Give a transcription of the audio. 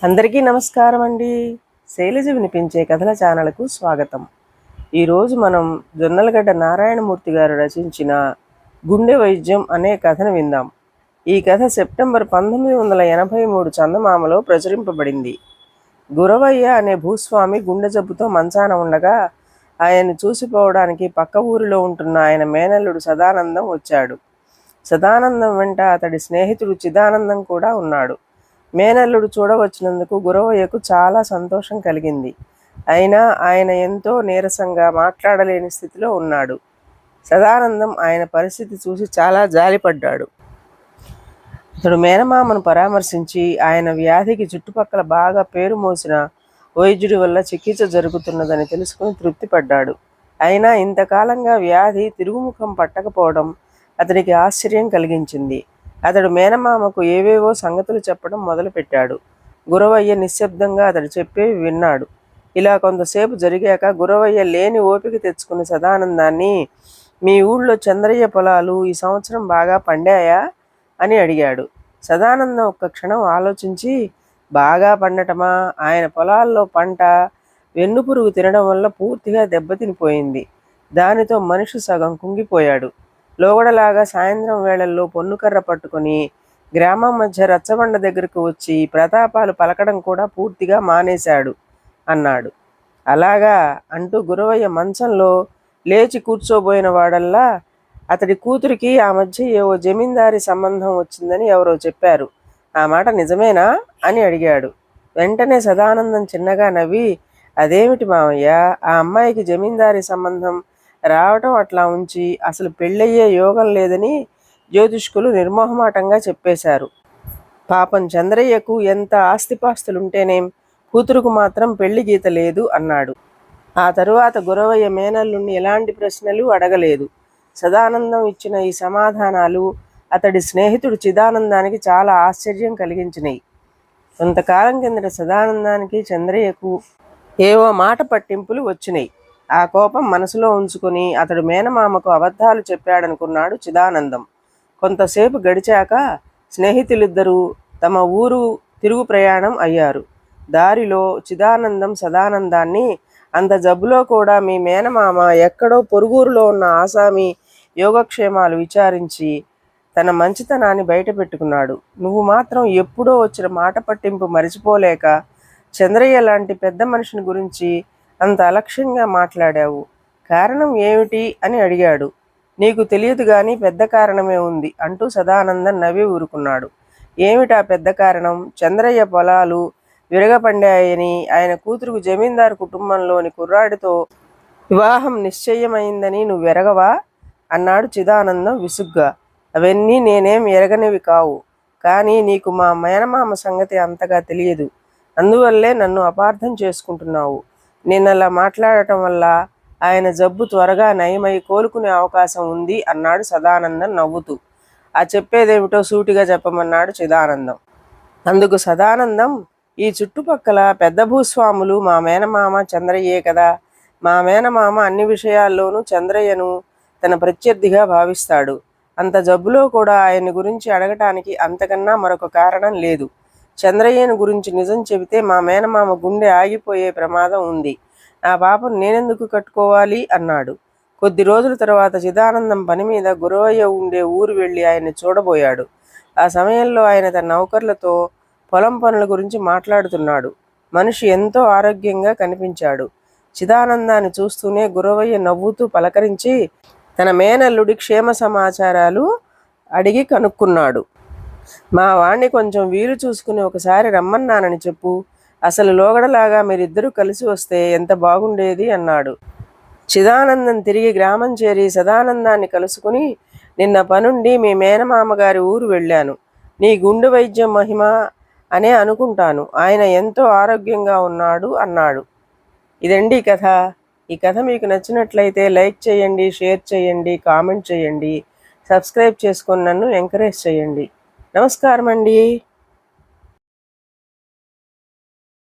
అందరికీ నమస్కారం అండి. శైలజ వినిపించే కథల ఛానల్కు స్వాగతం. ఈరోజు మనం జొన్నలగడ్డ నారాయణమూర్తి గారు రచించిన గుండె వైద్యం అనే కథను విందాం. ఈ కథ సెప్టెంబర్ 1983 చందమామలో ప్రచురింపబడింది. గురవయ్య అనే భూస్వామి గుండె జబ్బుతో మంచాన ఉండగా ఆయన్ని చూసిపోవడానికి పక్క ఊరిలో ఉంటున్న ఆయన మేనల్లుడు సదానందం వచ్చాడు. సదానందం వెంట అతడి స్నేహితుడు చిదానందం కూడా ఉన్నాడు. మేనల్లుడు చూడవచ్చినందుకు గురవయ్యకు చాలా సంతోషం కలిగింది. అయినా ఆయన ఎంతో నీరసంగా మాట్లాడలేని స్థితిలో ఉన్నాడు. సదానందం ఆయన పరిస్థితి చూసి చాలా జాలిపడ్డాడు. అతడు మేనమామను పరామర్శించి ఆయన వ్యాధికి చుట్టుపక్కల బాగా పేరు మోసిన వైద్యుడి వల్ల చికిత్స జరుగుతున్నదని తెలుసుకుని తృప్తిపడ్డాడు. అయినా ఇంతకాలంగా వ్యాధి తిరుగుముఖం పట్టకపోవడం అతడికి ఆశ్చర్యం కలిగించింది. అతడు మేనమామకు ఏవేవో సంగతులు చెప్పడం మొదలుపెట్టాడు. గురవయ్య నిశ్శబ్దంగా అతడు చెప్పేవి విన్నాడు. ఇలా కొంతసేపు జరిగాక గురవయ్య లేని ఓపిక తెచ్చుకున్న సదానందాన్ని, మీ ఊళ్ళో చంద్రయ్య పొలాలు ఈ సంవత్సరం బాగా పండాయా అని అడిగాడు. సదానందం ఒక్క క్షణం ఆలోచించి, బాగా పండటమా? ఆయన పొలాల్లో పంట వెన్నుపురుగు తినడం వల్ల పూర్తిగా దెబ్బతినిపోయింది. దానితో మనిషి సగం కుంగిపోయాడు. లోగడలాగా సాయంత్రం వేళల్లో పొన్నుకర్ర పట్టుకొని గ్రామం మధ్య రచ్చబండ దగ్గరకు వచ్చి ప్రతాపాలు పలకడం కూడా పూర్తిగా మానేశాడు అన్నాడు. అలాగా అంటూ గురవయ్య మంచంలో లేచి కూర్చోబోయిన వాడల్లా, అతడి కూతురికి ఆ మధ్య ఏవో జమీందారీ సంబంధం వచ్చిందని ఎవరో చెప్పారు, ఆ మాట నిజమేనా అని అడిగాడు. వెంటనే సదానందం చిన్నగా నవ్వి, అదేమిటి మావయ్య, ఆ అమ్మాయికి జమీందారీ సంబంధం రావటం అట్లా ఉంచి అసలు పెళ్ళయ్యే యోగం లేదని జ్యోతిష్కులు నిర్మోహమాటంగా చెప్పేశారు. పాపం చంద్రయ్యకు ఎంత ఆస్తిపాస్తులుంటేనేం, కూతురుకు మాత్రం పెళ్లి గీత లేదు అన్నాడు. ఆ తరువాత గురవయ్య మేనల్లుణ్ణి ఎలాంటి ప్రశ్నలు అడగలేదు. సదానందం ఇచ్చిన ఈ సమాధానాలు అతడి స్నేహితుడు చిదానందానికి చాలా ఆశ్చర్యం కలిగించినాయి. కొంతకాలం కిందట సదానందానికి చంద్రయ్యకు ఏవో మాట పట్టింపులు వచ్చినాయి. ఆ కోపం మనసులో ఉంచుకుని అతడు మేనమామకు అబద్ధాలు చెప్పాడనుకున్నాడు చిదానందం. కొంతసేపు గడిచాక స్నేహితులిద్దరూ తమ ఊరు తిరుగు ప్రయాణం అయ్యారు. దారిలో చిదానందం సదానందాన్ని, అంత జబ్బులో కూడా మీ మేనమామ ఎక్కడో పొరుగురులో ఉన్న ఆసామి యోగక్షేమాలు విచారించి తన మంచితనాన్ని బయటపెట్టుకున్నాడు. నువ్వు మాత్రం ఎప్పుడో వచ్చిన మాట పట్టింపు మరిచిపోలేక చంద్రయ్య లాంటి పెద్ద మనిషిని గురించి అంత అలక్ష్యంగా మాట్లాడావు. కారణం ఏమిటి అని అడిగాడు. నీకు తెలియదు కానీ పెద్ద కారణమే ఉంది అంటూ సదానందం నవ్వి ఊరుకున్నాడు. ఏమిటా పెద్ద కారణం? చంద్రయ్య పొలాలు విరగపండాయని, ఆయన కూతురుకు జమీందారు కుటుంబంలోని కుర్రాడితో వివాహం నిశ్చయమైందని నువ్వెరగవా అన్నాడు చిదానందం విసుగ్గా. అవన్నీ నేనేం ఎరగనివి కావు, కానీ నీకు మా మేనమామ సంగతి అంతగా తెలియదు. అందువల్లే నన్ను అపార్థం చేసుకుంటున్నావు. నిన్నలా మాట్లాడటం వల్ల ఆయన జబ్బు త్వరగా నయమై కోలుకునే అవకాశం ఉంది అన్నాడు సదానందం నవ్వుతూ. ఆ చెప్పేదేమిటో సూటిగా చెప్పమన్నాడు చిదానందం. అందుకు సదానందం, ఈ చుట్టుపక్కల పెద్ద భూస్వాములు మా మేనమామ చంద్రయ్యే కదా. మా మేనమామ అన్ని విషయాల్లోనూ చంద్రయ్యను తన ప్రత్యర్థిగా భావిస్తాడు. అంత జబ్బులో కూడా ఆయన్ని గురించి అడగటానికి అంతకన్నా మరొక కారణం లేదు. చంద్రయ్యను గురించి నిజం చెబితే మా మేనమామ గుండె ఆగిపోయే ప్రమాదం ఉంది. ఆ పాపం నేనెందుకు కట్టుకోవాలి అన్నాడు. కొద్ది రోజుల తర్వాత చిదానందం పని మీద గురవయ్య ఉండే ఊరు వెళ్ళి ఆయన్ని చూడబోయాడు. ఆ సమయంలో ఆయన తన నౌకర్లతో పొలం పనుల గురించి మాట్లాడుతున్నాడు. మనిషి ఎంతో ఆరోగ్యంగా కనిపించాడు. చిదానందాన్ని చూస్తూనే గురవయ్య నవ్వుతూ పలకరించి తన మేనల్లుడి క్షేమ సమాచారాలు అడిగి కనుక్కున్నాడు. మా వాణ్ణి కొంచెం వీలు చూసుకుని ఒకసారి రమ్మన్నానని చెప్పు. అసలు లోగడలాగా మీరిద్దరూ కలిసి వస్తే ఎంత బాగుండేది అన్నాడు. చిదానందం తిరిగి గ్రామం చేరి సదానందాన్ని కలుసుకుని, నిన్న పనుండి మీ మేనమామగారి ఊరు వెళ్ళాను. నీ గుండె వైద్యం మహిమ అనే అనుకుంటాను. ఆయన ఎంతో ఆరోగ్యంగా ఉన్నాడు అన్నాడు. ఇదండి కథ. ఈ కథ మీకు నచ్చినట్లయితే లైక్ చేయండి, షేర్ చేయండి, కామెంట్ చేయండి, సబ్స్క్రైబ్ చేసుకొని నన్ను ఎంకరేజ్ చేయండి. నమస్కారం అండి.